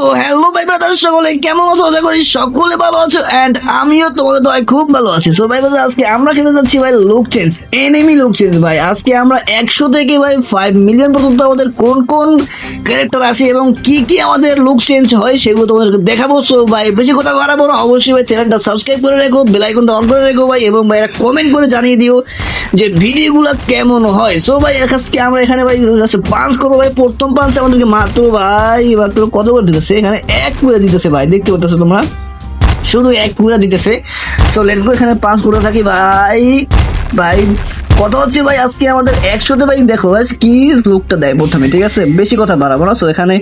ও hello ভাই brother, সকলে কেমন আছো? আশা করি সকলে ভালো আছো এন্ড আমিও তোমাদের দয়ায় খুব ভালো আছি। সো ভাই ব্রাদার, আজকে আমরা খেলতে যাচ্ছি ভাই look change, enemy look change. ভাই আজকে আমরা 100 থেকে ভাই 5 মিলিয়ন পর্যন্ত আমাদের কোন কোন ক্যারেক্টার আছে এবং কি কি আমাদের লুক চেঞ্জ হয় সেগুলো তোমাদেরকে দেখাবো। সো ভাই বেশি কথা বাড়াবো না, অবশ্যই ভাই চ্যানেলটা সাবস্ক্রাইব করে রেখো, বেল আইকনটা অন করে রেখো ভাই, এবং ভাই একটা কমেন্ট করে জানিয়ে দিও যে ভিডিওগুলো কেমন হয়। সো ভাই আজকে আমরা এখানে ভাই জাস্ট পাঞ্চ করবো ভাই। প্রথম পাঞ্চ আমাদেরকে মাত্র কত করে দিতেছে, এখানে 1 করে দিতেছে ভাই, দেখতে পাচ্ছ তোমরা, শুধু 1 করে দিতেছে। সো লেটস গো, এখানে পাঞ্চ করে থাকি ভাই। ভাই কথা হচ্ছে ভাই আজকে আমাদের 100তে ভাই দেখো ভাই কি লুকটা দেয় প্রথমে, ঠিক আছে? বেশি কথা বাড়াবো না। সো এখানে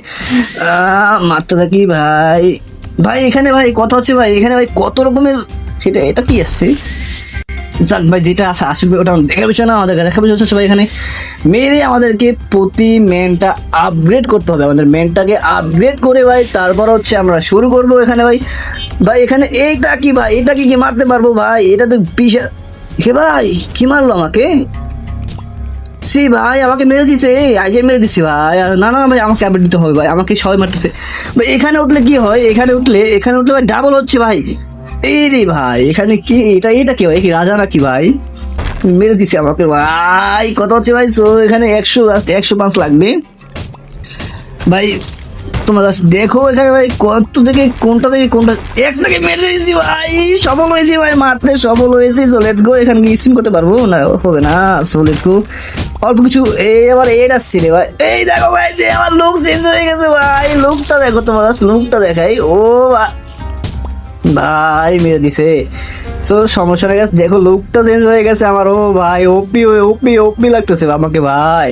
মারতে থাকি ভাই। ভাই এখানে ভাই কথা হচ্ছে ভাই, এখানে ভাই কত রকমের, এটা কি আসছে? যাক ভাই, যেটা আছে আসবে ওটা দেখার বিষয় না, আমাদের দেখার বিষয় হচ্ছে ভাই এখানে মেরে আমাদেরকে প্রতি মেনটা আপগ্রেড করতে হবে। আমাদের মেনটাকে আপগ্রেড করে ভাই তারপর হচ্ছে আমরা শুরু করবো এখানে ভাই। ভাই এখানে এইটা কি ভাই, এটা কি মারতে পারবো ভাই? এটা তো বিশাল। হে ভাই কি মারলো আমাকে? সি ভাই আমাকে মেরে দিছে, আইজে মেরে দিছে ভাই। না না ভাই, আমাকে আপডেট দিতে হবে ভাই, আমাকে সবাই মারতেছে ভাই। এখানে উঠলে কি হয়? এখানে উঠলে ভাই ডাবল হচ্ছে ভাই। এই রে ভাই, এখানে কি এটা কি ভাই? কি রাজা নাকি ভাই? মেরে দিছে আমাকে ভাই। কত হচ্ছে ভাই? সো এখানে 105 লাগবে ভাই। তোমরা জাস্ট দেখো এখানে ভাই কত থেকে কোনটা একটাকে মেরে দিয়েছি ভাই। সফল হয়েছি ভাই, মারতে সফল হয়েছি। সো লেটস গো, এখানে কি স্পিন করতে পারবো না? হবে না। সো লেটস গো, অল্প কিছু আবার এড আসছে রে ভাই। এই দেখো ভাই যে আমার লুক চেঞ্জ হয়ে গেছে ভাই। লুকটা দেখো, তোমার লুকটা দেখাই। ও ভাই মেরে দিছে। সো সমস্যা নেই, দেখো লুকটা চেঞ্জ হয়ে গেছে আমার। ও ভাই ওপি ওপি ওপি লাগতেছে আমাকে ভাই।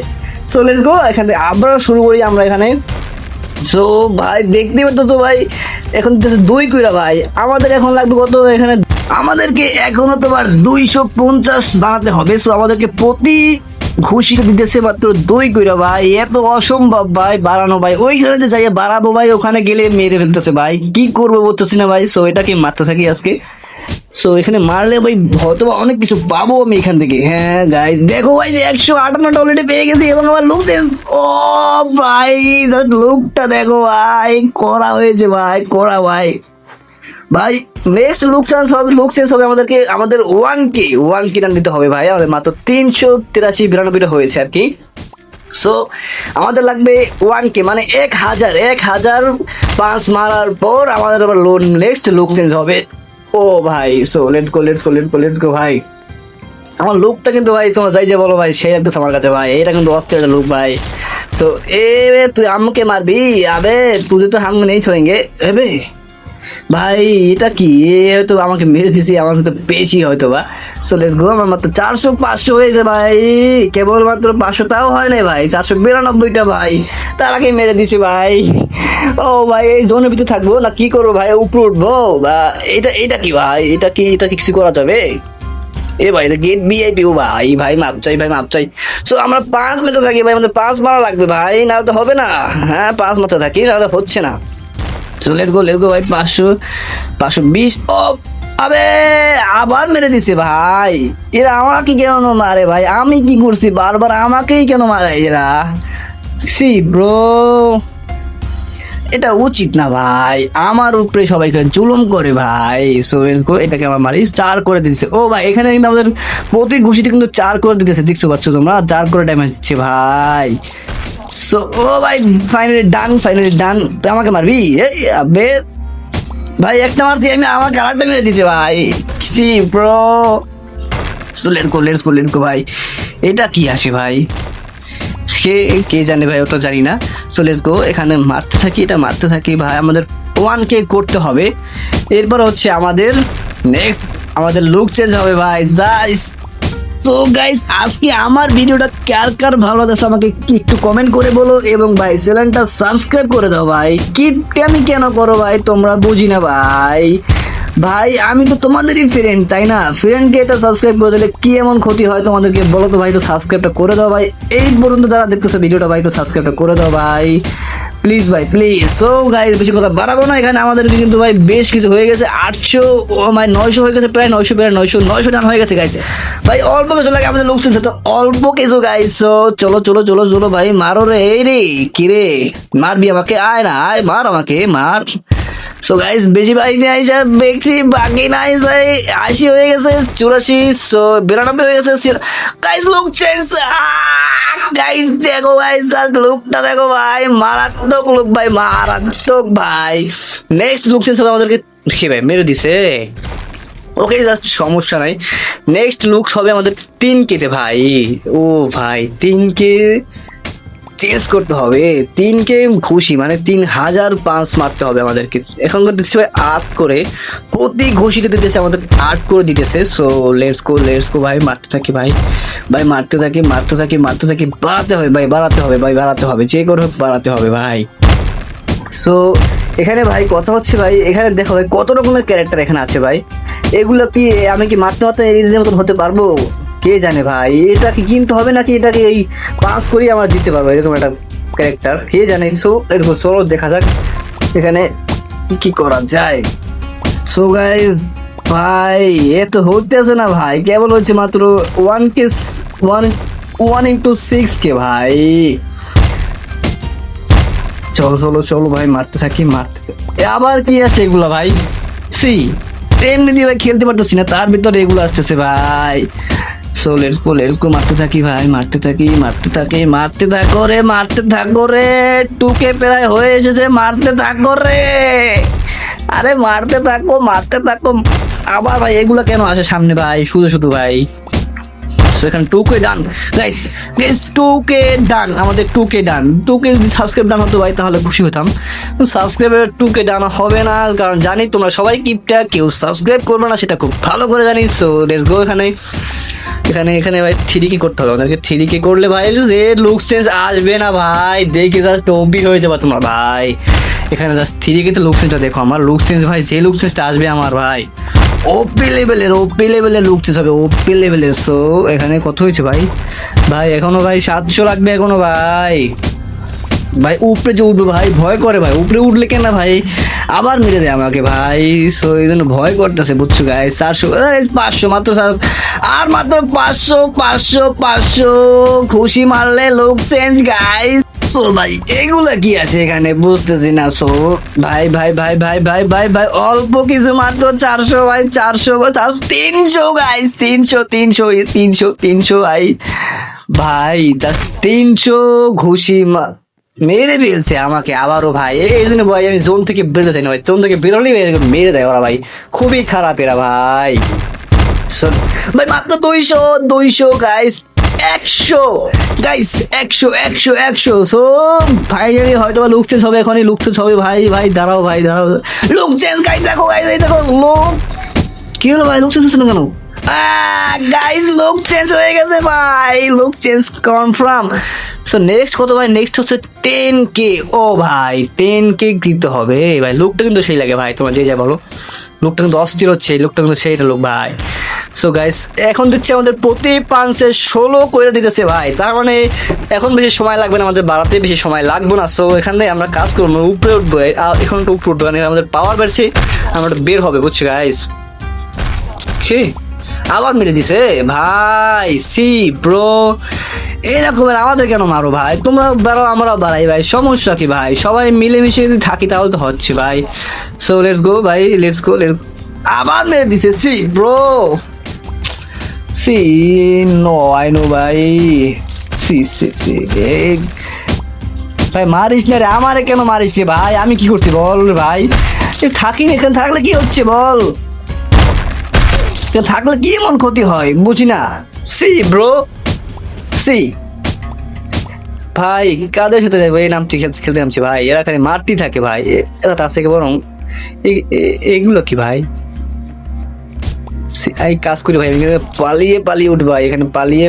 সো লেটস গো, এখানে আবার শুরু করি আমরা এখানে। সো ভাই দেখতে পাচ্ছ তো ভাই, এখন 2 কইরা ভাই। আমাদের এখন লাগবে কত? এখানে আমাদেরকে এখনো তোমার 250 বানাতে হবে। সো আমাদেরকে প্রতি ঘুষিটা দিতেছে মাত্র 2 কইরা ভাই। এত অসম্ভব ভাই বাড়ানো ভাই। ওইখানে যে যাই বাড়াবো ভাই, ওখানে গেলে মেরে ফেলতেছে ভাই। কি করবো বলতেছি না ভাই। সো এটাকে মারতে থাকি আজকে। সো এখানে মারলে ভাই হয়তো অনেক কিছু পাবো আমি এখান থেকে। হ্যাঁ গাইস দেখো ভাই যে 158 অলরেডি পেয়ে গেছি, এবং আমার লুক ও ভাই লুকটা দেখো ভাই, করা হয়েছে ভাই, করা ভাই। ভাই নেক্সট লুক চেঞ্জ হবে আমাদেরকে। আমাদের 1K রান দিতে হবে ভাই। আমাদের মাত্র 383-92 হয়েছে আর কি। সো আমাদের লাগবে 1K, মানে 1000 পাঁচ মারার পর আমাদের আবার নেক্সট লুক চেঞ্জ হবে। ও ভাই সো লেটস গো ভাই। আমার লুকটা কিন্তু ভাই তোমার যাই যে বলো ভাই, সেই লাগতেছে আমার কাছে ভাই। এটা কিন্তু অস্থির একটা লুক ভাই। সো তুই আমাকে মারবি? আবে তুই তো হাম নেই ছোড়েঙ্গে হবে ভাই। এটা কি? হয়তো আমাকে মেরে দিছি, আমার হয়তো পেয়েছি হয়তো বা। সো লেটস গো, আমার মাত্র 400-500 হয়েছে ভাই। কেবলমাত্র 500 তাও হয় নাই ভাই, 492টা ভাই। তার আগে মেরে দিছি ভাই। ও ভাই এই জোনের ভিতরে থাকবো না কি করবো ভাই? উপরে উঠবো বা এটা কি ভাই? এটা কি কিছু করা যাবে? এ ভাই গেট ভিআইপি। ও ভাই মাপ চাই। সো আমরা 5 মেতে থাকি ভাই, আমাদের 5 মারা লাগবে ভাই, না তো হবে না। হ্যাঁ 5 মেতে থাকি, নাহলে হচ্ছে না। সো লেটস গো ভাই। 520। ও আবে আবার মেরে দিছে ভাই। এরা আমাকে কেন মারে ভাই? আমি কি করছি? বারবার আমাকেই কেন মারে এরা? সি ব্রো, এটা উচিত না ভাই। আমার উপরে সবাইকে জুলুম করে ভাই। সো এটাকে আমার মারি 4 করে দিতেছে। ও ভাই এখানে কিন্তু আমাদের প্রতি ঘুষিতে কিন্তু 4 করে দিতেছে, দেখছো পাচ্ছ তোমরা? 4 করে ড্যামেজ দিচ্ছে ভাই। সো ও ভাই ফাইনালি ডান। তুই আমাকে মারবি? আবে ভাই একটা মারছি আমি, আমাকে আরেকটা মেরে দিছে ভাই। See bro. So let's go ভাই। এটা কি আসে ভাই? কে জানে ভাই, ওটা জানি না। সো লেটস গো, এখানে মারতে থাকি ভাই। আমাদের 1K করতে হবে। এরপর হচ্ছে আমাদের নেক্সট আমাদের লুক চেঞ্জ হবে ভাই। সো গাইস আজকে আমার ভিডিওটা কার ভালো লাগছে আমাকে একটু কমেন্ট করে বলো, এবং ভাই চ্যানেলটা সাবস্ক্রাইব করে দাও ভাই। আমি কেন করো ভাই তোমরা বুঝি না ভাই। ভাই আমি তো তোমাদেরই ফ্রেন্ড, তাই না? ফ্রেন্ডকে এটা সাবস্ক্রাইব করে দিলে কি এমন ক্ষতি হয় তোমাদেরকে বলো তো ভাই? একটু সাবস্ক্রাইবটা করে দাও ভাই। এই পর্যন্ত যারা দেখতেছো ভিডিওটা ভাই, একটু সাবস্ক্রাইবটা করে দাও ভাই প্লিজ ভাই প্লিজ। সো গাইস বেশি কথা বাড়াবো না, এখানে আমাদের কিন্তু ভাই বেশ কিছু হয়ে গেছে, 800 মানে 900 হয়ে গেছে, প্রায় 900 প্রায় 900 ডান হয়ে গেছে গাইস। ভাই অল্প কিছু লাগে আমাদের লোক তো অল্প কিছু গাইস। সো চলো চলো চলো চলো ভাই মারো রে, এই রে কি রে মারবি আমাকে, আয় না আয় মার আমাকে মার। সো গাইস বেশি ভাই নাই যা ব্যক্তি বাকি নাই যাই, 80 হয়ে গেছে, 84, সো 92 হয়ে গেছে গাইস। লুক চেঞ্জ গাইস, দেখো গাইস জাস্ট লুকটা দেখো ভাই, মারাত্মক লুক ভাই, মারাত্মক ভাই। নেক্সট লুক চেঞ্জ হবে আমাদেরকে, কি ভাই মেরে দিছে, ওকে জাস্ট সমস্যা নাই। নেক্সট লুক হবে আমাদের 3K-তে ভাই। ও ভাই 3K চেঞ্জ করতে হবে, 3K ঘুষি মানে 3005 মারতে হবে আমাদেরকে। এখন দিচ্ছে ভাই 8 করে, প্রতি ঘুষিতে দিতেছে আমাদের 8 করে দিতেছে। সো লেটস গো ভাই, মারতে থাকি ভাই, ভাই মারতে থাকি মারতে থাকি মারতে থাকি, বাড়াতে হবে ভাই বাড়াতে হবে ভাই বাড়াতে হবে, যে করে হোক বাড়াতে হবে ভাই। সো এখানে ভাই কথা হচ্ছে ভাই, এখানে দেখো ভাই কত রকমের ক্যারেক্টার এখানে আছে ভাই, এগুলো কি আমি কি মারতে মারতে এই মতন হতে পারবো কে জানে ভাই। এটা কি কিনতে হবে নাকি এটাকে এই পাস করি আমরা জিততে পারবো এরকম একটা ক্যারেক্টার, কে জানে। সো এরকম চলো দেখা যাক এখানে কি করা যায়। সো গাইস ভাই এ তো হতেছে না ভাই, কেবল হচ্ছে মাত্র 1K 1 into 6K ভাই। চলো চলো চলো ভাই মারতে থাকি আবার কি আসে এগুলা ভাই, সি এমনি দিয়ে ভাই খেলতে পারতেছি না, তার ভিতরে এগুলো আসতেছে ভাই। সো লেটস গো মারতে থাকি ভাই, মারতে থাকো রে 2K প্রায় হয়ে এসেছে, মারতে থাকো রে, আরে মারতে থাকো। আবার ভাই এগুলো কেন আসে সামনে ভাই, শুধু ভাই। সেখানে 2K ডান গাইস, 2K ডান, আমাদের 2K ডান। 2K যদি সাবস্ক্রাইব ডান হতো ভাই তাহলে খুশি হতাম, সাবস্ক্রাইবের 2K ডান হবে না, কারণ জানি তোমরা সবাই কিপটা, কেউ সাবস্ক্রাইব করবে না সেটা খুব ভালো করে জানি। সো লেটস গো এখানে ভাই 3K করতে হবে আমাদেরকে, 3K করলে ভাই যে লুক চেঞ্জ আসবে না ভাই, দেখে জাস্ট ওপি হয়ে যাবে তোমরা ভাই। এখানে জাস্ট 3K-তে লুক চেঞ্জটা দেখো, আমার লুক চেঞ্জ ভাই, যে লুক চেঞ্জটা আসবে আমার ভাই ওপি লেভেলের লুক চেঞ্জ হবে, ওপি লেভেলের। সো এখানে কত হয়েছে ভাই, এখনো ভাই 700 লাগবে এখনো ভাই। উপরে যে উঠবে ভাই ভয় করে ভাই, উপরে উঠলে কেন ভাই আবার মেরে দেয় আমাকে ভাই। সো এই জন্য ভয় করতেছে বুঝছো গাইস। 400 500 মাত্র, আর মাত্র 500 খুশি মারলে লুক চেঞ্জ গাইস। সো ভাই এগুলা কি আছে এখানে বুঝতেছি না। সো ভাই অল্প কিছু মাত্র 400 ভাই, 300 গাইস, 300 ভাই জাস্ট 300 ঘুষি মেরে ফেলছে আমাকে আবারও ভাই। এই জন্য ভাই আমি জোন থেকে বেরোতে চাই না ভাই, জোন থেকে বেরোলেই মেরে দেয় ওরা ভাই, খুবই খারাপ এরা ভাই। ভাই মাত্র 200 গাইস, 100 গাইস, 100। সো ফাইনালি হয়তো বা লুক চেঞ্জ হবে, এখনই লুক চেঞ্জ হবে ভাই দাঁড়াও লুক চেঞ্জ গাইস, দেখো গাইস এই দেখো লুক, কি হলো ভাই লুক চেঞ্জ হচ্ছে না কেন গাইস, লুক চেঞ্জ হয়ে গেছে ভাই, look change confirm. So next কত ভাই, নেক্সট হচ্ছে 10K। ও ভাই 10K দিতে হবে ভাই, লুকটা কিন্তু সেই লাগে ভাই, তোমার যে যা বলো, লুকটা কিন্তু অস্থির হচ্ছে, এই লুকটা কিন্তু সেইটা লুক ভাই। সো গাইস এখন দিচ্ছে আমাদের প্রতি 16 করে দিতেছে ভাই, তার মানে এখন বেশি সময় লাগবে না, আমাদের বাড়াতে বেশি সময় লাগবে না। সো এখানে আমরা কাজ করবো, উপরে উঠবো, এখন একটু উপরে উঠবো, মানে আমাদের পাওয়ার বাড়ছে, আমরা বের হবে বুঝছো গাইস। কি আবার মেরে দিছে ভাই, সি ব্রো এরকমের আমাদের কেন মারো ভাই, তোমরা বাড়াও আমরাও বাড়াই ভাই, সমস্যা কি ভাই, সবাই মিলেমিশে যদি থাকি তাহলে তো হচ্ছে ভাই। সো লেটস গো ভাই, আবার মেরে দিছে, see bro, see no I know ভাই, সি ভাই মারিস না রে, আমারে কেন মারিস রে ভাই, আমি কি করছি বল ভাই, থাকি এখানে থাকলে কি হচ্ছে বল, থাকলে কি এমন ক্ষতি হয় বুঝি না। সি ব্রো সি ভাই কাদের সাথে যাবো, এই নামটি খেলতে নামছি ভাই, এরা খালি মারতেই থাকে ভাই, এরা তার থেকে বরং এগুলো কি ভাই, এই কাজ করি ভাই, পালিয়ে উঠ ভাই, এখানে পালিয়ে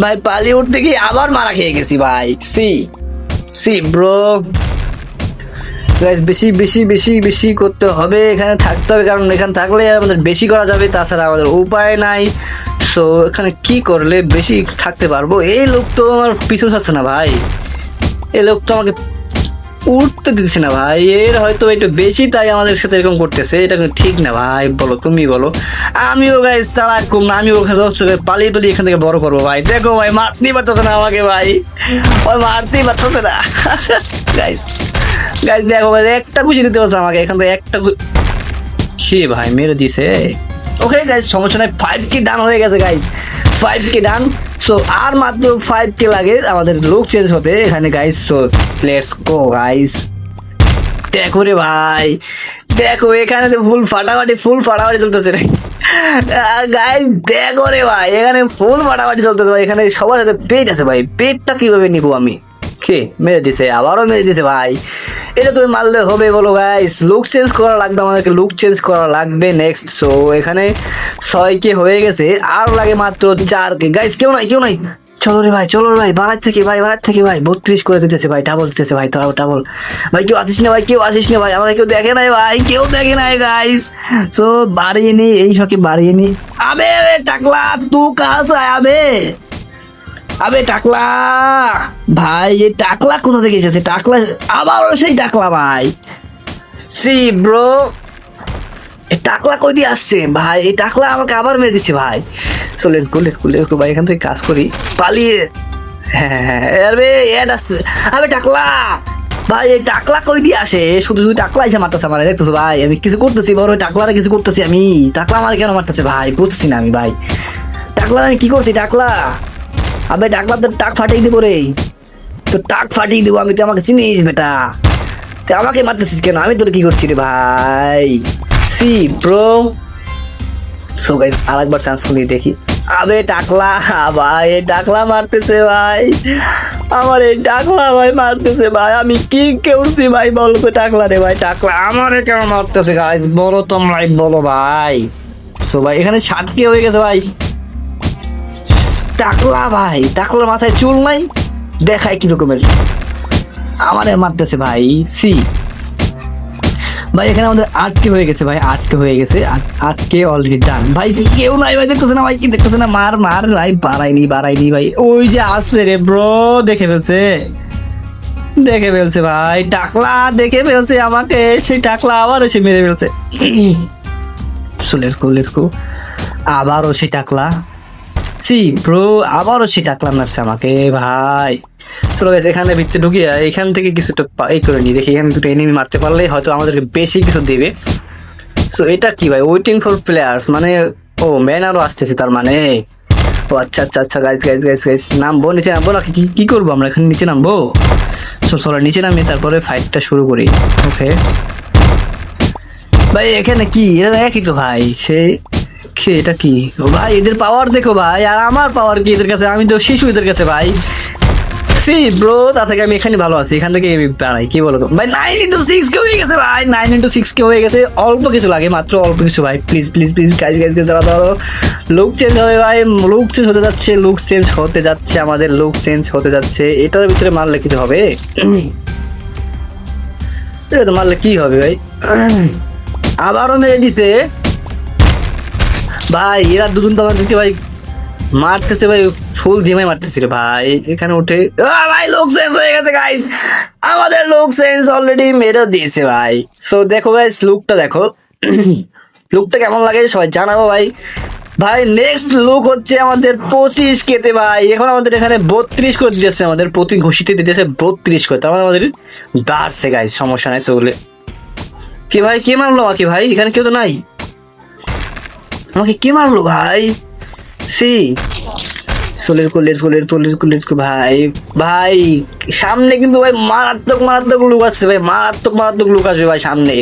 ভাই, পালিয়ে উঠতে গিয়ে আবার মারা খেয়ে গেছি ভাই। সি ব্রো বেশি করতে হবে, এখানে থাকতে হবে, কারণ এখানে থাকলে আমাদের বেশি করা যাবে, তাছাড়া আমাদের উপায় নাই। সো এখানে কি করলে বেশি থাকতে পারবো, এই লোক তো আমার পিছু ছাড়ছে না ভাই, এই লোক তো আমাকে উঠতে দিচ্ছে না ভাই, এর হয়তো একটু বেশি তাই আমাদের সাথে এরকম করতেছে, এটা কিন্তু ঠিক না ভাই, বলো তুমি বলো। আমিও গাইস চালাক কম না, আমিও পালিয়ে পালিয়ে এখান থেকে বড় করবো ভাই। দেখো ভাই মারতেই পারতেছে না আমাকে ভাই, ওই মারতেই পারতেছে না গাইস। গাইস দেখো ভাই একটা গুছি দিতে পারছে আমাকে এখান থেকে, একটা কি ভাই মেরে দিছে। ওকে গাইস সমস্যা নাই, 5K ডান হয়ে গেছে গাইস, 5K ডান। সো আর মাত্র 5K লাগে আমাদের লুক চেঞ্জ হতে এখানে guys. So let's go guys. দেখো রে ভাই, দেখো এখানে তো ফুল ফাটাফাটি চলতেছে রে গাইস। দেখো রে ভাই এখানে ফুল ফাটাফাটি চলতেছে ভাই, এখানে সবার হাতে পেট আছে ভাই, পেটটা কিভাবে নিবো আমি। কে মেরে দিছে, আবারও মেরে দিছে ভাই, এটা তুমি মারলে হবে বলো গাইস। লুক চেঞ্জ করা লাগবে আমাদেরকে, লুক চেঞ্জ করা লাগবে নেক্সট। সো এখানে 6K হয়ে গেছে, আর লাগে মাত্র 4K গাইস। কেউ নাই, চলো রে ভাই বাড়ার থেকে ভাই 32 করে দিতেছে ভাই, ডাবল দিতেছে ভাই, ডাবল ভাই। কেউ আসিস না ভাই, আমাকে কেউ দেখে নাই ভাই, কেউ দেখে নাই গাইস। সো বাড়িয়ে নি, এই শখে বাড়িয়ে নি। আবে টাকলা তু কাহা সে আয়া আবে টাকলা ভাই, এই টাকলা কোথা থেকে এসেছে? টাকলা আবারও সেই টাকলা ভাই, সি ব্রো, এই টাকলা কই দিয়ে আসছে ভাই? এই টাকলা আমাকে আবার মেরে দিচ্ছে ভাই। সো লেটস গো ভাই, এখান থেকে কাজ করি পালিয়ে। হ্যাঁ আরে এড আসছে, আবে টাকলা ভাই, এই টাকলা কই দিয়ে আসে? শুধু টাকলা এসে মারতেছে আমার, দেখতেছো ভাই আমি কিছু করতেছি, বড় টাকলারে কিছু করতেছি আমি, টাকলা আমার কেন মারতেছে ভাই বুঝছি না আমি ভাই। টাকলা আমি কি করছি? টাকলা আবে টাকলা তো টাক ফাটিয়ে দিব রে, তো টাক ফাটিয়ে দিব আমি, তো আমাকে চিনিস বেটা, তো আমাকে মারতেছিস কেন? আমি তোর কি করছি রে ভাই? See bro. সো গাইস আরেকবার চান্স নিয়ে দেখি। আবে টাকলা ভাই, এই টাকলা মারতেছে ভাই আমার, এই টাকলা ভাই মারতেছে ভাই, আমি কি করছি ভাই বলো তো? টাকলা রে ভাই, টাকলা আমারে কেন মারতেছে গাইস বলো তোমরাই বলো ভাই। সো ভাই এখানে 7K হয়ে গেছে ভাই। টাকলা ভাই, টাকলার মাথায় চুল নাই, দেখায় কি রকমের, আমারে মারতেছে ভাই। সি ভাই এখানে আমাদের 8K হয়ে গেছে ভাই, 8K হয়ে গেছে, 8K অলরেডি ডান ভাই। কেউ নাই ভাই, দেখতেছে না ভাই, কি দেখতেছে না? মার ভাই, বাড়াইনি ভাই, ওই যে আসছে রে ব্রো, দেখে ফেলছে ভাই, টাকলা দেখে ফেলছে আমাকে, সেই টাকলা আবার এসে মেরে ফেলছে। সো লেটস গো আবারও সেই টাকলা, সি ব্রো, আবারও সেই টাকলা মারছে আমাকে ভাই। চলো এখানে ভিতরে ঢুকিয়ে এখান থেকে কিছুটা এই করে নি, দেখি এখানে দুটো এনিমি মারতে পারলে হয়তো আমাদেরকে বেশি কিছু দেবে। সো এটা কি ভাই? ওয়েটিং ফর প্লেয়ার্স মানে, ও ম্যান আরো আসতেছে তার মানে। ও আচ্ছা গাইস নামবো, নিচে নামবো না? কি করবো আমরা এখানে? নিচে নামবো। সো চলো নিচে নামি তারপরে ফাইটটা শুরু করি। ওকে ভাই এখানে কি, এটা একই তো ভাই, সে এটা কি ভাই? এদের পাওয়ার দেখো ভাই, আর আমার পাওয়ার কি এদের কাছে? আমি তো শিশু এদের কাছে ভাই। সি ব্রো, তা থেকে আমি এখানে ভালো আছি, এখান থেকে বাড়াই, কি বলো তো ভাই? 9x6K হয়ে গেছে ভাই, 9x6K হয়ে গেছে। অল্প কিছু লাগে, মাত্র অল্প কিছু ভাই। প্লিজ গাইজ দাঁড়াও, লুক চেঞ্জ হবে ভাই, লুক চেঞ্জ হতে যাচ্ছে, আমাদের লুক চেঞ্জ হতে যাচ্ছে। এটার ভিতরে মারলে কিছু হবে? এটা তো মারলে কি হবে ভাই? আবারও মেরে দিছে ভাই, এরা দুজন তো আমাদেরকে ভাই মারতেছে ভাই, ফুল ধিমায় মারতেছিল ভাই। এখানে উঠে ভাই লোক চেঞ্জ হয়ে গেছে গাইস, আমাদের লোক চেঞ্জ অলরেডি মেরে দিয়েছে ভাই। সো দেখো গাইস লুকটা দেখো, লুকটা কেমন লাগে সবাই জানাবো ভাই। ভাই নেক্সট লুক হচ্ছে আমাদের 25K তে ভাই। এখন আমাদের এখানে 32 করে দিতেছে, আমাদের প্রতি ঘুষিতে দিতেছে 32 করে, তার মানে আমাদের বাড়ছে গাইস, সমস্যা নাই। চলে কি ভাই, কে মারলো আমাকে ভাই? এখানে কেউ তো নাই, আমাকে কে মারলো ভাই? সি লেটস গো ভাই সামনে কিন্তু ভাই মারাত্মক লুক আসছে ভাই, মারাত্মক লুক আসবে ভাই সামনে।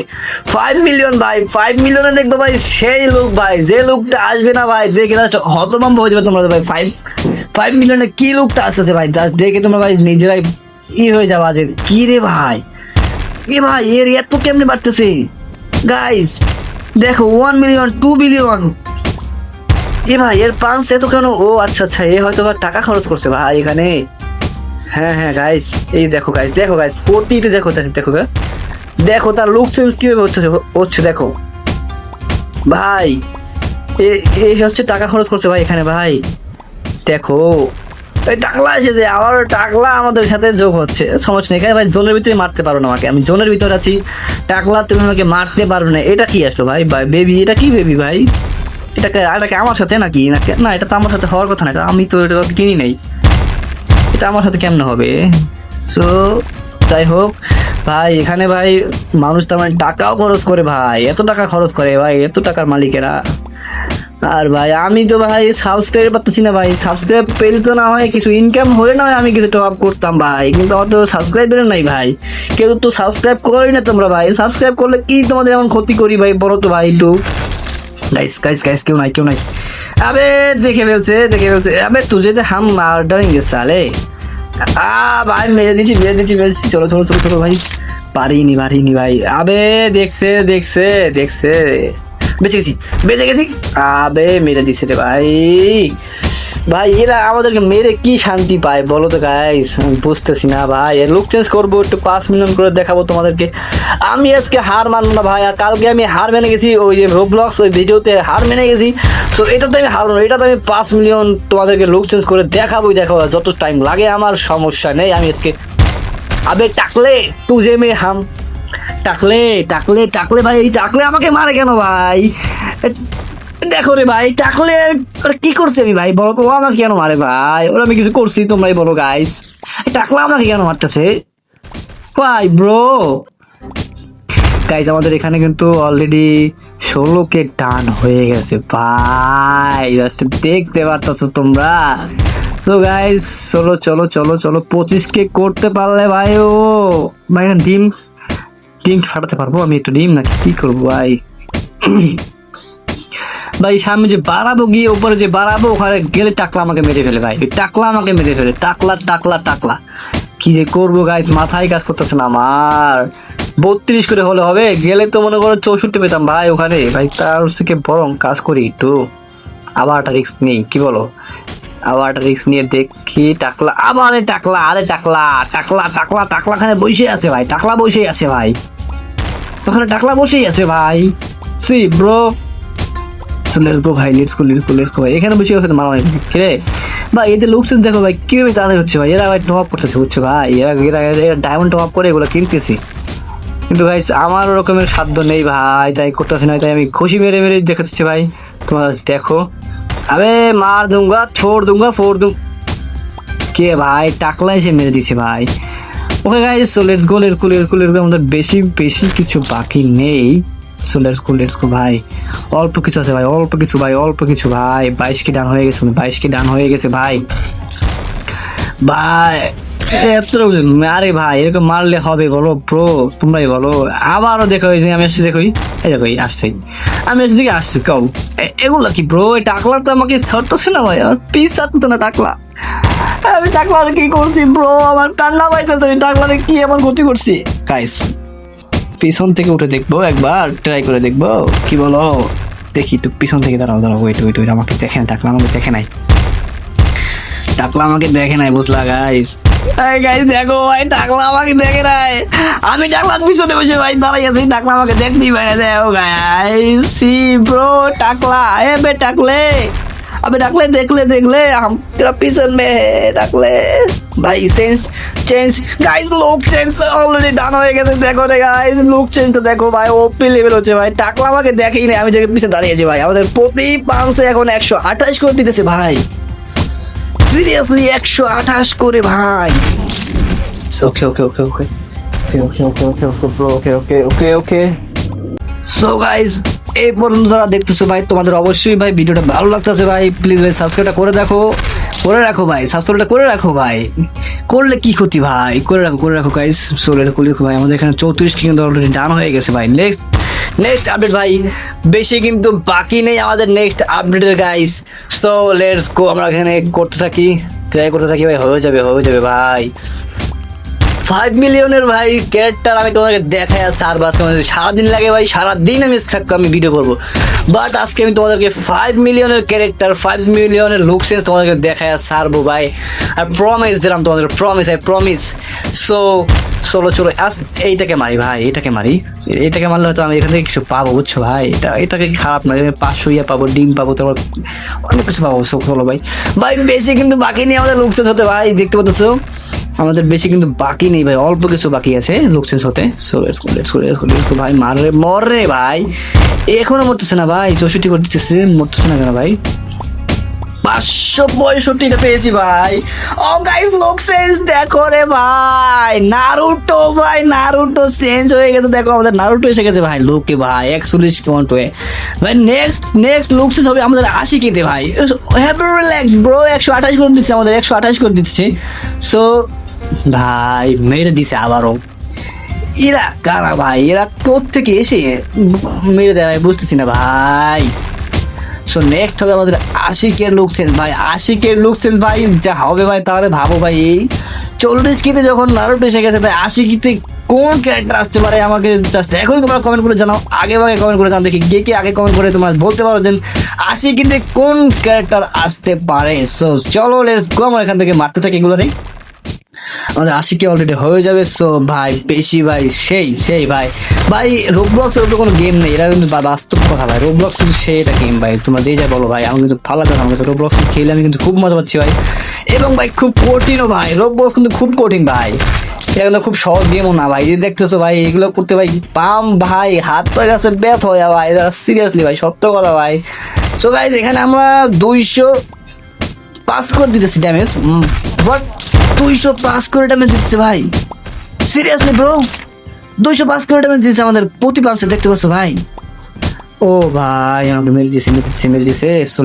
5 মিলিয়ন ভাই, 5 মিলিয়নে দেখবো ভাই সেই লুক ভাই, যে লুকটা আসবে না ভাই দেখে হতভম্ব হয়ে যাবে তোমরা ভাই। 5 মিলিয়নে কি লুকটা আসতেছে ভাই, জাস্ট দেখে তোমরা ভাই নিজেরাই হয়ে যাবে আজ। কি রে ভাই, এ ভাই এর এত কেমনে বাড়তেছে গাইস? দেখো 1 মিলিয়ন, 2 বিলিয়ন, এ ভাই এর পাঁচ এত কেন? ও আচ্ছা এ হয়তো টাকা খরচ করছে ভাই এখানে। হ্যাঁ গাইস, এই দেখো গাইস প্রতিতে দেখো তার লুক চেঞ্জ কিভাবে হচ্ছে দেখো ভাই। এই হচ্ছে টাকা খরচ করছে ভাই এখানে ভাই, দেখো এই টাকলা এসেছে, আবার টাকলা আমাদের সাথে যোগ হচ্ছে, সমস্যা নেই ভাই। জোনের ভিতরে মারতে পারো না আমাকে, আমি জোনের ভিতরে আছি। টাকলা তুমি আমাকে মারতে পারবে না। এটা কি আসলো ভাই? বেবি, এটা কি বেবি ভাই? এটাকে আমার সাথে নাকি? না, এটা তো আমার সাথে হওয়ার কথা না, এটা আমি তো এটা কিনি নাই, এটা আমার সাথে কেমন হবে? সো যাই হোক ভাই, এখানে ভাই মানুষ তো মানে টাকাও খরচ করে ভাই, এত টাকা খরচ করে ভাই, এত টাকার মালিকেরা। আর ভাই আমি তো ভাই সাবস্ক্রাইব পাচ্ছি না ভাই, সাবস্ক্রাইব পেলে তো না হয় কিছু ইনকাম হলে না হয় আমি কিছু টপ আপ করতাম ভাই, কিন্তু আমার তো সাবস্ক্রাইবার নাই ভাই, কেউ তো সাবস্ক্রাইব করি না তোমরা ভাই। সাবস্ক্রাইব করলে কি তোমাদের এমন ক্ষতি করি ভাই, বলো তো ভাই একটু। গাইস গাইস গাইস, কেউ নাই। আবে দেখে ফেলছে। আবে তুঝে যে হাম মার্ডারিং সালে। ভাই মেরে দিচ্ছি। চলো ভাই, পারিনি ভাই। আবে দেখছে। বেঁচে গেছি। আবে মেরে দিছে রে ভাই এরা আমাদেরকে মেরে কি শান্তি পায় বলো তো গাইস, বুঝতেছি না ভাই। লুক চেঞ্জ করবো, একটু 5 মিলিয়ন করে দেখাবো তোমাদেরকে। আমি আজকে হার মানবো না ভাই, আর কালকে আমি হার মেনে গেছি ওই যে রোবলক্স ওই ভিডিওতে হার মেনে গেছি। তো এটাতে আমি হারবো না, এটাতে আমি 5 মিলিয়ন তোমাদেরকে লুক চেঞ্জ করে দেখাবো, যত টাইম লাগে আমার সমস্যা নেই। আমি আজকে আবে টাকলে তুঝে মে হাম টাকলে ভাই, টাকলে আমাকে মারে কেন ভাই? দেখো রে ভাই, টাকলে কি করছে আমি ভাই, বলো তো? ও আমাকে কেন মারে ভাই? ওরা আমি কিছু করছি তোমরাই বলো গাইস, টাকলা আমাকে কেন মারতেছে ভাই ব্রো? গাইস আমাদের এখানে কিন্তু অলরেডি 16K ডান হয়ে গেছে ভাই, দেখতে পারতেছো তোমরা। তো গাইস চলো 25K করতে পারলে ভাই, ও ভাই ডিম ফাটাতে পারবো আমি? একটু ডিম নাকি কি করবো ভাই? ভাই সামনে যে বাড়াবো, গিয়ে উপরে যে বাড়াবো, ওখানে গেলে টাকলা আমাকে মেরে ফেলে ভাই, টাকলা আমাকে মেরে ফেলে। টাকলা কি যে করবো গাইস, মাথায় কাজ করতেছে না আমার। 32 করে হলে হবে, গেলে তো মনে করো 64 পেতাম ভাই ওখানে ভাই। তার থেকে বরং কাজ করি একটু, আবার একটা রিস্ক নেই, কি বলো? আবার একটা রিস্ক নিয়ে দেখি। টাকলা ওখানে বসে আছে ভাই, ওখানে টাকলা বসেই আছে ভাই। সি ব্রো, লেটস গো ভাই, লেটস গো ভাই। এখানে বসে আছে মারামারি রে ভাই। এদের লুকসেন্স দেখো ভাই কিভাবে তাড়াতাড়ি হচ্ছে ভাই। এরা ভাই টপ আপ করতেছে, বুঝছো ভাই? এরা ডায়মন্ড টপ আপ করে এগুলো কিনতেছি, কিন্তু ভাই আমার ওরকমের সাধ্য নেই ভাই, তাই করতেছি না। তাই আমি খুশি মেরে দেখাচ্ছি ভাই, তোমরা দেখো। আবে মার দুঙ্গা, ফোর দুঙ্গা কে ভাই? টাকলা এসে মেরে দিছে ভাই। ওকে গাইস, সো লেটস গো আমাদের বেশি কিছু বাকি নেই। সো লেটস গো ভাই, অল্প কিছু আছে ভাই, অল্প কিছু ভাই। 22K ডান হয়ে গেছে ভাই। আরে ভাই এরকম মারলে হবে বলো ব্রো? তোমরাই বলো। আবারও দেখো, এই যে আমি আসছি, দেখো এই দেখো আমি দিকে আসছি কও। এগুলা কি ব্রো? এই টাকলা তো আমাকে ছাড়তেছে না ভাই, আর পিস ছাড়তো না টাকলা। আমি টাকলার কি করছি ব্রো? আমার কান্না পাইতেছে, আমি টাকলারে কি এমন ক্ষতি করছি? গাইস পিছন থেকে উঠে দেখবো, একবার ট্রাই করে দেখবো, কি বলো? দেখি একটু পিছন থেকে, দাঁড়াও ওয়েট, আমাকে দেখে না, টাকলা আমাকে দেখে নাই, বুঝলা গাইস? গাইস দেখো ভাই, টাকলা আমাকে দেখে নাই, আমি টাকলার পিছনে বসে ভাই দাঁড়াই আছি, টাকলা আমাকে দেখতেই পাই না। দেখো গাইস, সি ব্রো, টাকলা अबे देखले हम तेरा पीछे में है टाकले भाई। Change guys, look change already done হয়ে গেছে। দেখো রে গাইস, লুক চেঞ্জ তো দেখো ভাই, ওপি লেভেল হচ্ছে ভাই। টাকলা আমাকে দেখেই না, আমি জায়গায় পিছে দাঁড়িয়ে আছি ভাই। আমাদের প্রতি পাঞ্চে এখন 128 করে দিতেছে ভাই, সিরিয়াসলি 128 করে ভাই। ওকে সো গাইস, এই পর্যন্ত যারা দেখতেছো ভাই, তোমাদের অবশ্যই ভাই ভিডিওটা ভালো লাগতেছে ভাই, প্লিজ ভাই সাবস্ক্রাইবটা করে রাখো ভাই, সাবস্ক্রাইবটা করে রাখো ভাই। করলে কি ক্ষতি ভাই, করে রাখো গাইস। সো লেটস ভাই, আমাদের এখানে 34 কিন্তু অলরেডি ডান হয়ে গেছে ভাই। নেক্সট আপডেট ভাই, বেশি কিন্তু বাকি নেই আমাদের নেক্সট আপডেটের গাইস। সো লেটস গো, আমরা এখানে ট্রাই করতে থাকি ভাই, হয়ে যাবে ভাই। 5 মিলিয়নের ভাই ক্যারেক্টার আমি তোমাকে দেখাই আর সারাদিন লাগে ভাই, সারাদিন আমি ভিডিও করবো, বাট আজকে আমি তোমাদেরকে 5 মিলিয়নের ক্যারেক্টার, 5 মিলিয়নের লুক সেন্স তোমাদেরকে দেখাই আর সারবো ভাই। আর প্রমিস দিলাম তোমাদের, প্রমিস। সো চলো চলো এইটাকে মারি ভাই, এটাকে মারি। এটাকে মারলে হয়তো আমি এখান থেকে কিছু পাবো, বুঝছো ভাই? এটাকে খারাপ না, 500 ইয়া পাবো, ডিম পাবো, তারপর অনেক কিছু পাবো। চলো ভাই, ভাই বেশি কিন্তু বাকি নেই আমাদের লুক চেঞ্জ হতে ভাই, দেখতে পাচ্ছ আমাদের বেশি কিন্তু বাকি নেই ভাই, অল্প কিছু বাকি আছে লুক চেঞ্জ হতে। সো লেটস গো ভাই, মর রে ভাই, এখনো মরতেছে না ভাই, 64 করে দিতেছে, মরতেছে না কেন ভাই? 565টা পেয়েছি ভাই। ও গাইস, লুক চেঞ্জ দেখো রে ভাই, নারুটো ভাই, নারুটো চেঞ্জ হয়ে গেছে, দেখো আমাদের নারুটো এসে গেছে ভাই লুকে ভাই, 41 কাউন্ট হয়ে ভাই। নেক্সট লুক চেঞ্জ হবে আমাদের 80 কেতে ভাই। হ্যাপি রিল্যাক্স ব্রো, 128 করে দিচ্ছে আমাদের, 128 করে দিচ্ছে। সো ভাই মেরে দিছে আবারও। এরা কারা ভাই, এরা কোত্থেকে এসে মেরে দেয় ভাই, বুঝতেছি না ভাই। সো নেক্সট হবে আমাদের আশিকের লুক চেঞ্জ ভাই, আশিকের লুক চেঞ্জ ভাই যা হবে ভাই, তাহলে ভাবো ভাই এই 40 কিতে যখন নারুটো এসে গেছে, তাই 80 কিতে কোন ক্যারেক্টার আসতে পারে আমাকে জাস্ট এখনই তোমরা কমেন্ট করে জানাও, আগে কমেন্ট করে জানাও, দেখি কে আগে কমেন্ট করে তোমরা বলতে পারো দেন 80 কিতে কোন ক্যারেক্টার আসতে পারে। সো চলো লেটস গো, আমরা এখান থেকে মারতে থাকি এগুলো রে, আমাদের 80 অলরেডি হয়ে যাবে। সো ভাই বেশি ভাই, সেই ভাই রোবলক্সের উপরে কোনো গেম নেই, এরা কিন্তু বাস্তব কথা ভাই, রোবলক্স কিন্তু সেই একটা গেম ভাই, তোমরা যে যাই বলো ভাই, আমি কিন্তু ভালো লাগে আমার কাছে রোবলক্স খেলে, আমি কিন্তু খুব মজা পাচ্ছি ভাই। এবং ভাই খুব কঠিনও ভাই, রোবলক্স কিন্তু খুব কঠিন ভাই, এগুলো খুব সহজ গেমও না ভাই, এই দেখতেছো ভাই, এগুলো করতে ভাই পাম ভাই, হাত পা কাছে ব্যথ হয়ে ভাই, এরা সিরিয়াসলি ভাই, সত্য কথা ভাই। সো গাইজ এখানে আমরা 205 করে দিতেছি ড্যামেজ, বাট 205 করে ড্যামেজ দিচ্ছে ভাই, সিরিয়াসলি ব্রো, 205 করে ড্যামেজ দিচ্ছে আমাদের প্রতি পাঁচে, দেখতে পাচ্ছ ভাই। ও ভাই আমাকে মেরে দিয়েছে। সো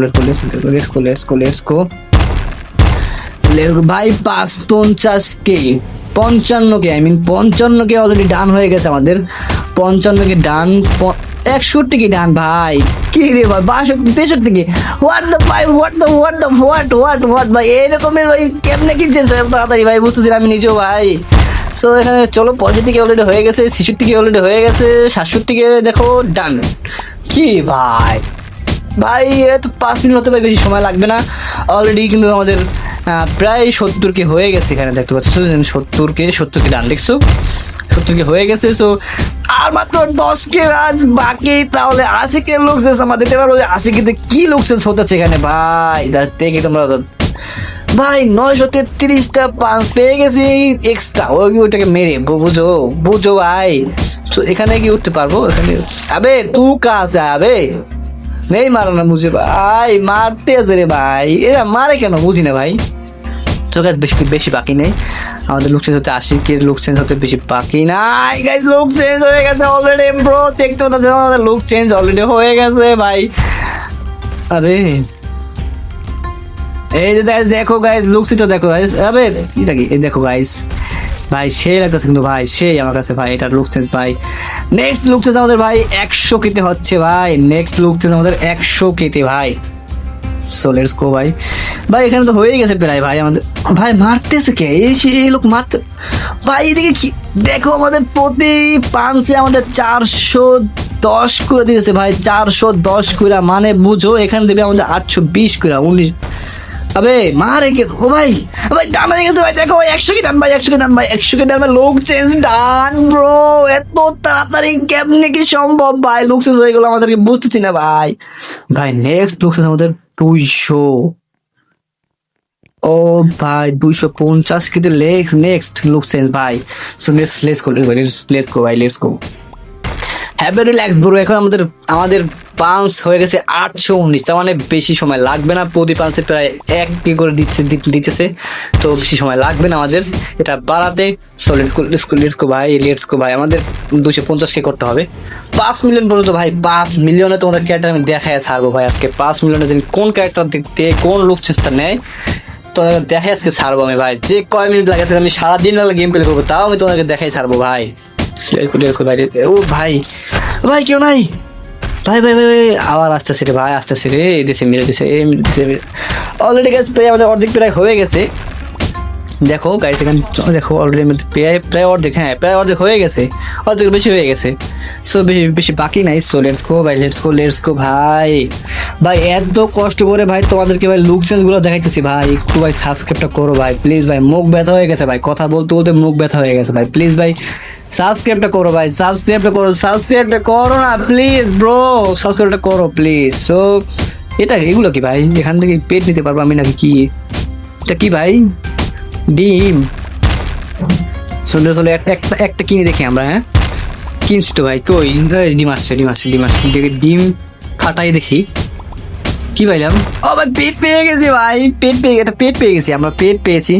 লেটস গো ভাই, 55K 55K, I mean 55K already done হয়ে গেছে আমাদের, 55K ডান, 61K ডান ভাই, কি রে ভাই, 62 63K, হোয়াট ভাই, এরকমের ভাই কেমনে কি চেঞ্জ হয় তাড়াতাড়ি ভাই, বুঝতেছিলাম আমি নিজেও ভাই। সো এখানে চলো 65K অলরেডি হয়ে গেছে, 66K অলরেডি হয়ে গেছে, 67K দেখো ডান। কি ভাই এ তো 5 মিনিট হতে ভাই, বেশি সময় লাগবে না, অলরেডি কিন্তু আমাদের প্রায় 70K হয়ে গেছে, এখানে দেখতে পাচ্ছ 70K ডান, দেখছো 70K হয়ে গেছে। সো আর মাত্র 10K আজ বাকি, তাহলে 80K লুক চেঞ্জ আমরা দিতে পারবো। 80K কি লুক চেঞ্জ হতেছে এখানে ভাই, দেখি তোমরা ভাই 933টা পাঁচ পেয়ে গেছি এক্সট্রা, ওইটাকে মেরে বুঝো ভাই। তো এখানে কি উঠতে পারবো, এখানে আবে তু কাছে আবে নেই মারো না, বুঝে ভাই মারতে আছে রে ভাই, এরা মারে কেন বুঝি না ভাই। তো গাইস বেশি বাকি নেই আমাদের, লুক চেঞ্জ হতে 80K লুক চেঞ্জ হতে বেশি বাকি নাই গাইস, লুক চেঞ্জ হয়ে গেছে অলরেডি ব্রো, দেখতে পাচ্ছ আমাদের লুক চেঞ্জ অলরেডি হয়ে গেছে ভাই। আরে এই যে দেখো গাইস, লুক চেঞ্জটা দেখো গাইস, আবে এটা কি, এই দেখো গাইস ভাই, সেই লাগতেছে কিন্তু ভাই, সেই আমার কাছে ভাই, এটা লুক চেঞ্জ ভাই। নেক্সট লুক চেঞ্জ আমাদের ভাই 100K হচ্ছে ভাই, নেক্সট লুক চেঞ্জ আমাদের 100K ভাই। সো লেটস গো ভাই, এখানে তো হয়ে গেছে প্রায় ভাই আমাদের, ভাই মারতেছে কে এই লোক মারতে ভাই, এদিকে কি দেখো আমাদের প্রতি পাঁচে আমাদের 410 করে দিয়েছে ভাই, 410 করে, মানে বুঝো এখানে দেবে আমাদের 820 করে 19। আবে মারে কে, ও ভাই ডান হয়ে গেছে ভাই, দেখো 100K ডান ভাই, 100K ডান ভাই, 100K ডান ভাই, লুক চেঞ্জ ডান ব্রো, এত তাড়াতাড়ি কেমনে কি সম্ভব ভাই, লুক চেঞ্জ হয়ে গেল আমাদেরকে, বুঝতেছি না ভাই। নেক্সট লুক চেঞ্জ আমাদের 200, ও ভাই 250 কিন্তু নেক্সট লুক চেঞ্জ ভাই। So let's go have a relax bro, এখন আমাদের পাঁচ হয়ে গেছে 819, তার মানে বেশি সময় লাগবে না, প্রতি পাঁচে প্রায় 1K করে দিতেছে, তো বেশি সময় লাগবে না আমাদের এটা বাড়াতে। সো লেটস গো ভাই, আমাদের 250K করতে হবে 5 মিলিয়ন পর্যন্ত ভাই, 5 মিলিয়নে তোমাদের ক্যারেক্টার আমি দেখায় ছাড়বো ভাই আজকে, 5 মিলিয়নে যদি কোন ক্যারেক্টার দেখতে কোন লুক চেঞ্জটা নেয় তো দেখাই আজকে ছাড়বো আমি ভাই, যে কয় মিনিট লাগে আমি সারাদিন গেম প্লে করবো, তাও আমি তোমাকে দেখাই ছাড়বো ভাই। ও ভাই কেউ নাই ভাই, আবার আসতেছে রে ভাই, আসতেছে রে, মেরে দিছে অলরেডি গাইস, প্রায় আমাদের অর্ধেক প্রায় হয়ে গেছে। দেখো গাইস এখানে দেখো অলরেডি প্রায় অর্ধেক, হ্যাঁ প্রায় অর্ধেক হয়ে গেছে, অর্ধেক বেশি হয়ে গেছে। সো বেশি বেশি বাকি নাই। সো লেটস গো ভাই, লেটস গো ভাই। ভাই এত কষ্ট করে ভাই তোমাদেরকে ভাই লুক চেঞ্জ গুলো দেখাইতেছি ভাই, একটু ভাই সাবস্ক্রাইবটা করো ভাই প্লিজ ভাই, মুখ ব্যথা হয়ে গেছে ভাই, কথা বলতে বলতে মুখ ব্যথা হয়ে গেছে ভাই, প্লিজ ভাই সাবস্ক্রাইবটা করো ভাই, সাবস্ক্রাইবটা করো না প্লিজ ব্রো, সাবস্ক্রাইবটা করো প্লিজ। সো এগুলো কি ভাই, এখান থেকে পেট নিতে পারবো আমি নাকি কি? এটা কি ভাই? ডিম। চলে একটা কিনে দেখি আমরা, হ্যাঁ কিনছি তো ভাই, কই ডিম আসছে দেখে ডিম ফাটাই দেখি কি পাইলাম। ও ভাই পেট পেয়ে গেছি ভাই, পেট পেয়ে গেছি আমরা, পেট পেয়েছি।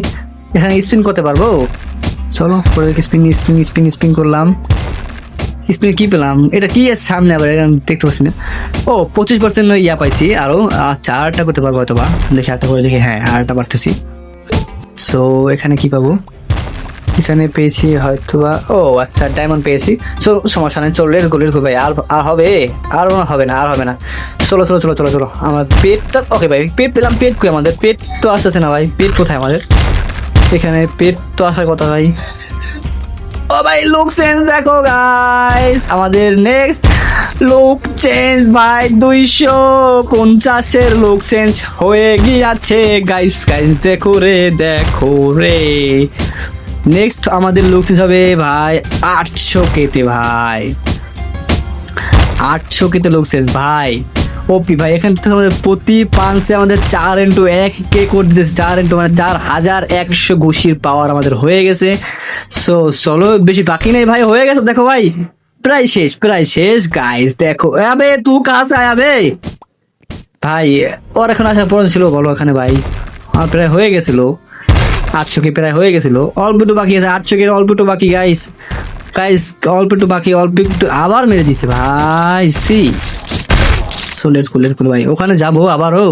এখানে স্পিন করতে পারবো, চলো পরে স্পিন করলাম। স্পিনে কি পেলাম, এটা কি আছে সামনে আবার দেখতে পাচ্ছি না। ও 25% ইয়া পাইছি আরো, আচ্ছা আরটা করতে পারবো হয়তো বা, দেখি আরটা করে দেখি, হ্যাঁ আরটা পারতেছি। সো এখানে কি পাবো, এখানে পেয়েছি হয়তো বা, ও আচ্ছা ডায়মন্ড পেয়েছি। সো সমস্যা নেই, চলো লেটস গো ভাই। আর হবে না। চলো আমার পেটটা, ওকে ভাই পেট পেলাম। পেট কই আমাদের, পেট তো আসতেছে না ভাই, পেট কোথায় আমাদের? এখানে পেট তো আসার কথা ভাই। ও ভাই লুক চেঞ্জ দেখো গাইস, আমাদের নেক্সট লুক চেঞ্জ ভাই 250-এর লুক চেঞ্জ হয়ে গিয়েছে গাইস। দেখো রে নেক্সট আমাদের লুক চেঞ্জ হবে ভাই 800K-তে ভাই, 800K-তে লুক চেঞ্জ ভাই। ওপি ভাই এখানে তো আমাদের প্রতি পাঁচে আমাদের 4x1K করে দিতেছে, 4 মানে 4100 ঘুষির পাওয়ার আমাদের হয়ে গেছে। সো চলো বেশি বাকি নেই ভাই, হয়ে গেছে দেখো ভাই, প্রায় শেষ গাইস। দেখো আবে তুই কাছে আবে ভাই, ওর এখন আসার পর ছিল বলো এখানে ভাই, আমার প্রায় হয়ে গেছিল 800K, প্রায় হয়ে গেছিল, অল্প একটু বাকি আছে 800K, অল্প একটু বাকি গাইস, অল্প একটু আবার মেরে দিছে ভাই। সো লেটস গো ভাই, ওখানে যাবো আবারও,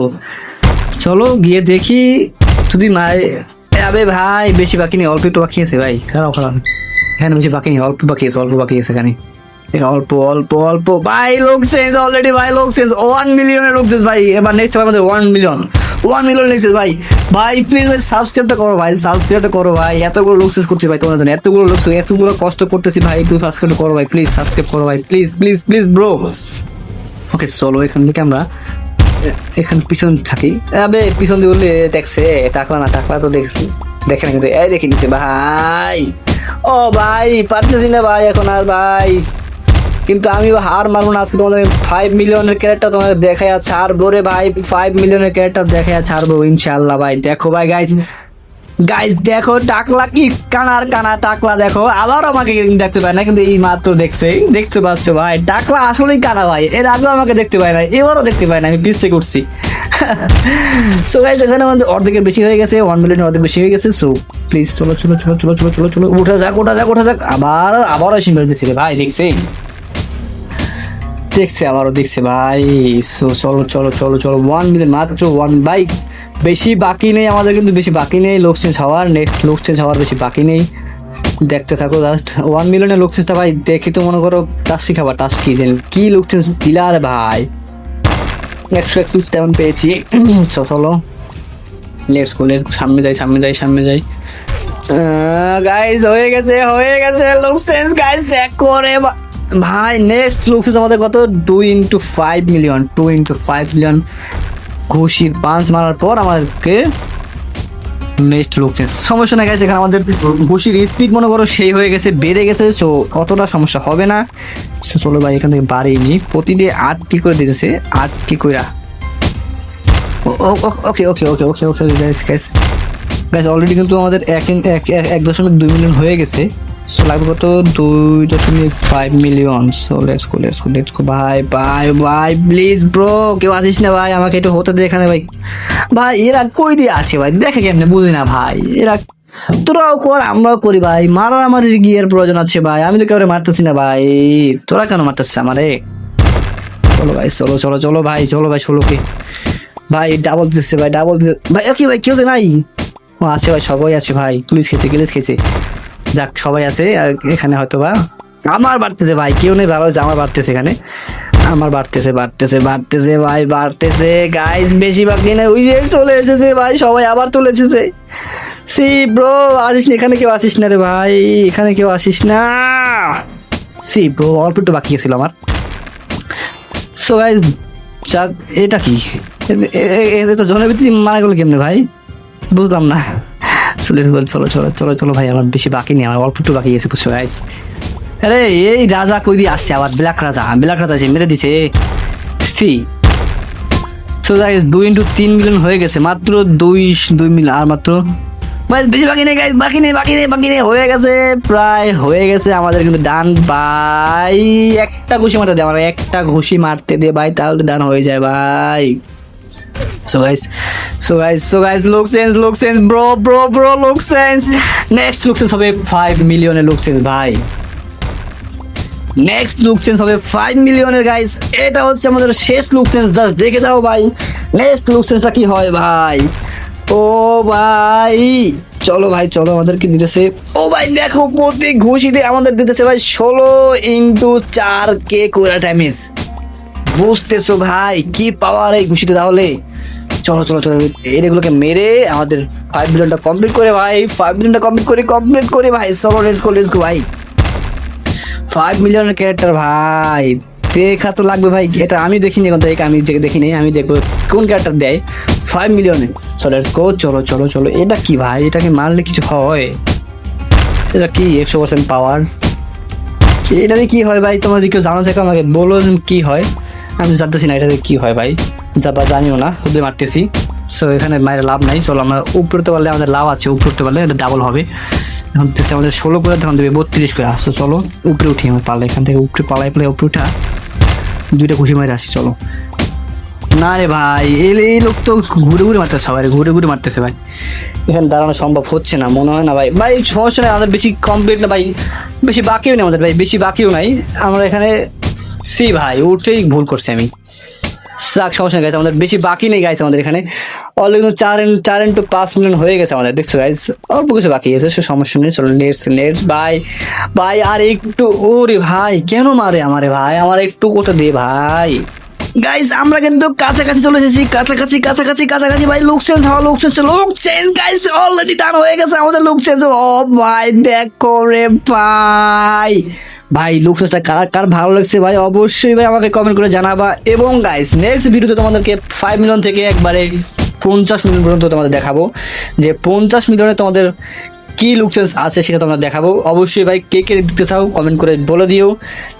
চলো গিয়ে দেখি যদি আবে ভাই বেশি বাকি নেই, অল্প একটু বাকি আছে ভাই, খারাপ এখানে বেশি বাকি নেই, অল্প বাকি আছে এখানে, অল্প ভাই। লোক চেঞ্জ অলরেডি ভাই, লোক চেঞ্জ 1 মিলিয়নের লোক চেঞ্জ ভাই। এবার নেক্সট হবে আমাদের 1 মিলিয়ন নেক্সট ভাই প্লিজ ভাই সাবস্ক্রাইবটা করো ভাই, এতগুলো লোক চেঞ্জ করছি ভাই তোমাদের জন্য, এতগুলো কষ্ট করতেছি ভাই, একটু সাবস্ক্রাইব করো ভাই প্লিজ, সাবস্ক্রাইব করো ভাই প্লিজ ব্রো। ওকে চলো এখান থেকে আমরা এখানে পিছন থাকি। আবে পিছন দিয়ে বললে দেখছে, টাকলা তো দেখে না, কিন্তু এই দেখে নিচ্ছে ভাই। ও ভাই পারতেছি না ভাই এখন আর ভাই, কিন্তু আমি হার মারবো না আজকে, তোমাদের 5 মিলিয়নের ক্যারেক্টার তোমাদের দেখাইয়া ছাড়বো রে ভাই, 5 মিলিয়নের ক্যারেক্টার দেখাইয়া ছাড়বো ইনশাআল্লাহ ভাই। দেখো ভাই গাইজ দেখো টাকলা কি কানা টাকলা, দেখো আবার আমাকে দেখতে পায় না, কিন্তু এই মাত্র দেখতে পাচ্ছ ভাই, টাকলা আসলেই কানা ভাই, এর আগেও আমাকে দেখতে পায় না, এবারও দেখতে পায় না, আমি পিছতে করছি। সো গাইজ এখানে আমাদের অর্ধেকের বেশি হয়ে গেছে, 1 মিলিয়নের অর্ধেক বেশি হয়ে গেছে। সো প্লিজ চলো ওঠা যাক, আবারও সিঙ্গল দিচ্ছে রে ভাই, আবারও দেখছে ভাই। সো চলো 1 মিলিয়ন মাত্র 1 ভাই, বেশি বাকি নেই আমাদের, কিন্তু বেশি বাকি নেই লোক চেঞ্জ হওয়ার, নেক্সট লোক চেঞ্জ হওয়ার বেশি বাকি নেই, দেখতে থাকো জাস্ট 1 মিলিয়নের লোক চেঞ্জটা ভাই দেখি তো মনে করো টাস্কি খাবার, টাস্কি কি লোক চেঞ্জ দিলার ভাই, 100 তেমন পেয়েছি। চলো লেটস গো সামনে যাই গাইজ, হয়ে গেছে লোক চেঞ্জ গাইজ, দেখো রে ভাই নেক্সট লুক চেঞ্জ আমাদের কত 2x5 মিলিয়ন ঘুষির পাঁচ মারার পর আমাদেরকে নেক্সট লুক চেঞ্জ। সমস্যা না গেছে, এখানে আমাদের ঘুষির স্পিড মনে করো সেই হয়ে গেছে, বেড়ে গেছে, সো অতটা সমস্যা হবে না। সো চলো ভাই এখান থেকে বাড়িয়ে নিই, প্রতিদিন 8 কি করে দিতেছে, 8 কি কইরা। ওকে গাইস অলরেডি কিন্তু আমাদের 1.2 মিলিয়ন হয়ে গেছে। সো লাগবে কত 2.5 মিলিয়ন। সো লেটস গো ভাই প্লিজ ব্রো, কেউ আসিস না ভাই, আমাকে একটু হতে দে এখানে ভাই এরা কই দিয়ে আসে ভাই, দেখে কেমনে বুঝি না ভাই, এরা তোরাও কর আমরাও করি ভাই, মারার আমার গিয়ের প্রয়োজন আছে ভাই, আমি তো কাউরে মারতেছি না ভাই, তোরা কেন মারতেছিস আমারে? চলো ভাই চলো ভাই 16K ভাই, ডাবল দিচ্ছে ভাই ওকে ভাই কেউ তো নাই, ও আছে ভাই, সবাই আছে ভাই, পুলিশ খেয়েছে যাক সবাই আছে এখানে, হয়তো বা আমার বাড়তেছে ভাই, কেউ নেই ভালো, আমার বাড়তেছে এখানে, আমার বাড়তেছে ভাই গাইস, বেশি বাকি না, ওই যে চলে এসেছে ভাই, সবাই আবার চলে এসেছে। সি ব্রো আসিস না, এখানে কেউ আসিস না রে ভাই, এখানে কেউ আসিস না। সি ব্রো অল্প একটু বাকি ছিল আমার। সো গাইস যাক, এটা কি এ তো জনবৃত্তি মারা গেল কেমনে ভাই, বুঝলাম না। চলো চলো চলো চলো চলো ভাই, আমার বেশি বাকি নেই, আমার অল্প একটু বাকি গেছে বুঝছো গাইস। আরে এই রাজা কই দিয়ে আসছে আবার, ব্ল্যাক রাজা, ব্ল্যাক রাজা এসে মেরে দিছে। সি সো গাইস 2 × 3 মিলিয়ন হয়ে গেছে, মাত্র 2 মিলিয়ন আর মাত্র ভাই, বেশি বাকি নেই গাইস, বাকি নেই বাকি নেই বাকি নেই, হয়ে গেছে প্রায় হয়ে গেছে আমাদের কিন্তু ডান ভাই। একটা ঘুষি মারতে দে আমার, একটা ঘুষি মারতে দে ভাই, তাহলে ডান হয়ে যায় ভাই। So guys, look sense, bro, look sense. Next look sense হবে 5 মিলিয়নের look sense ভাই। নেক্সট লুক চেঞ্জ হবে 5 মিলিয়নের গাইস, এটা হচ্ছে আমাদের শেষ লুক চেঞ্জ, জাস্ট দেখে যাও ভাই নেক্সট লুক চেঞ্জটা কি হয় ভাই। ও ভাই চলো ভাই চলো, আমাদেরকে দিতেছে, ও ভাই দেখো প্রতি ঘুষিতে আমাদের দিতেছে ভাই 16 × 4 করে ড্যামেজ, বুঝতেছো ভাই কি পাওয়ার এই ঘুষিতে। তাহলে চলো চলো চলো এগুলোকে মেরে আমাদের 5 মিলিয়নটা কমপ্লিট করে ভাই, 5 মিলিয়নটা কমপ্লিট করে ভাই, চলো লেটস গো ভাই। 5 মিলিয়নের ক্যারেক্টার ভাই, দেখা তো লাগবে ভাই, এটা আমি দেখিনি এখন, আমি দেখিনি, আমি দেখবো কোন ক্যারেক্টার দেয় 5 মিলিয়নে। সো লেটস গো, চলো চলো চলো। এটা কি ভাই, এটাকে মারলে কিছু হয়? এটা কি 100% পাওয়ার? এটা দিয়ে কি হয় ভাই, তোমরা যদি কেউ জানো থেকে আমাকে বলো কি হয়, আমি জানতেছি না এটাতে কি হয় ভাই, বা জানিও না, শুধু মারতেছি। সো এখানে মায়ের লাভ নাই, চলো আমরা উপরতে পারলে আমাদের লাভ আছে, উপরতে পারলে এটা ডাবল হবে। এখন দিতেছে আমাদের 16 করে, তখন দেবে 32 করে। আসো চলো উপরে উঠি, আমার পারলে এখান থেকে উপরে পালাই উপরে উঠা, 2টা খুশি মারে আসি চলো। না রে ভাই, এই লোক তো ঘুরে ঘুরে মারতেছে, সবাই ঘুরে ঘুরে মারতেছে ভাই, এখানে দাঁড়ানো সম্ভব হচ্ছে না মনে হয় না ভাই। ভাই সমস্যা নেই, আমাদের বেশি কমপ্লিট না ভাই, বেশি বাকিও নেই আমাদের ভাই, বেশি বাকিও নাই আমরা এখানে। সি ভাই উঠেই ভুল করছি আমি, সমস্যা নেই গাইছে, আমাদের বেশি বাকি নেই গাইছে, আমাদের এখানে অলরেডি 4 × 5 মিলিয়ন হয়ে গেছে আমাদের, দেখছো গাইজ অল্প কিছু বাকি আছে, সে সমস্যা নেই। চলো নেক্সট ভাই আর একটু, ওরে ভাই কেন মারে আমারে ভাই, আমার একটু কোথা দে ভাই। গাইজ আমরা কিন্তু কাছাকাছি চলে এসেছি, কাছাকাছি ভাই। Look change guys already done হয়ে গেছে আমাদের লুক চেঞ্জ। ও ভাই দেখো রে ভাই, ভাই লুক চেঞ্জটা কার ভালো লাগছে ভাই, অবশ্যই ভাই আমাকে কমেন্ট করে জানাবা। এবং গাইজ নেক্সট ভিডিওতে তোমাদেরকে 5 মিলিয়ন থেকে একবারে 50 মিলিয়ন পর্যন্ত তোমাদের দেখাবো, যে 50 মিলিয়নে তোমাদের কি লুক চেঞ্জ আছে সেটা তোমরা দেখাবো। অবশ্যই ভাই কে কে দেখতে চাও কমেন্ট করে বলে দিও,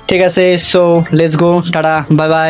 ঠিক আছে? So let's go, tata, bye bye.